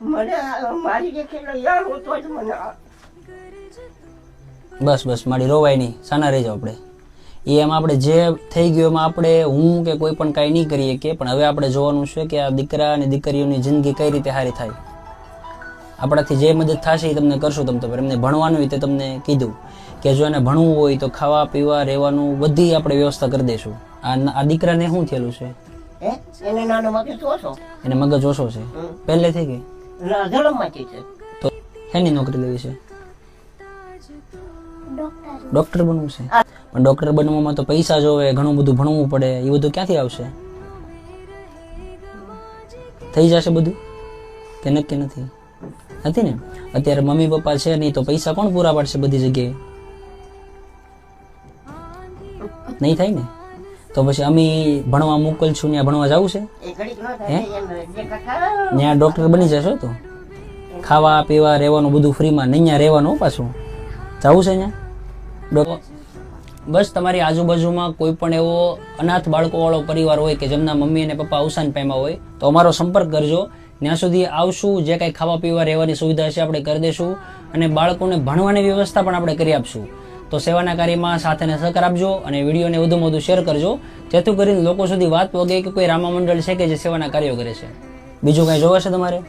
મને મારી જે ખેલો યાર હોતો જ મને બસ બસ મારી રોવાય નહીં, સાના રહી જાવ આપણે. એમાં આપણે જે થઈ ગયું એમાં આપણે હું કે કોઈ પણ કાંઈ નહીં કરીએ કે, પણ હવે આપણે જોવાનું છે કે આ દીકરા અને દીકરીઓની જિંદગી કઈ રીતે સારી થાય. આપણાથી જે મદદ થશે એ તમને કરશું. તમે તો એમને ભણવાનું હોય તે તમને કીધું કે જો એને ભણવું હોય તો ખાવા પીવા રહેવાનું બધી આપણે વ્યવસ્થા કરી દઈશું. આ દીકરાને શું થયેલું છે? એને નાનો મગજ ઓછો, એને મગજ ઓછો છે પહેલેથી કે જન્મમાંથી છે. તો શેની નોકરી લેવી છે? ડોક્ટર બનવું છે. પણ ડોક્ટર બનવામાં તો પૈસા જોવે, ઘણું બધું ભણવું પડે. એ બધું ક્યાંથી આવશે? થઈ જશે બધું કે નક્કી નથી? નથી ને. અત્યારે મમ્મી પપ્પા છે નહીં તો પૈસા કોણ પૂરા પાડશે બધી જગ્યાએ? નહીં થાય ને. તો પછી અમે ભણવા મોકલશું, ત્યાં ભણવા જવું છે? એ ઘડીક ન થાય જે કથા ત્યાં ડોક્ટર બની જશો તો ખાવા પીવા રહેવાનું બધું ફ્રીમાં. નહીં ત્યાં રહેવાનું પાછું જવું છે ત્યાં. બસ તમારી આજુબાજુમાં કોઈ પણ એવો અનાથ બાળકોવાળો પરિવાર હોય કે જેમના મમ્મી અને પપ્પા અવસાન પામ્યા હોય તો અમારો સંપર્ક કરજો. ત્યાં સુધી આવશું, જે કાંઈ ખાવા પીવા રહેવાની સુવિધા છે આપણે કરી દઈશું અને બાળકોને ભણવાની વ્યવસ્થા પણ આપણે કરી આપશું. તો સેવાના કાર્યમાં સાથે સહકાર આપજો અને વિડીયોને વધુમાં વધુ શેર કરજો, જેથી કરીને લોકો સુધી વાત પહોંચે કે કોઈ રામા મંડળ છે કે જે સેવાના કાર્યો કરે છે. બીજું કાંઈ જોવે છે તમારે?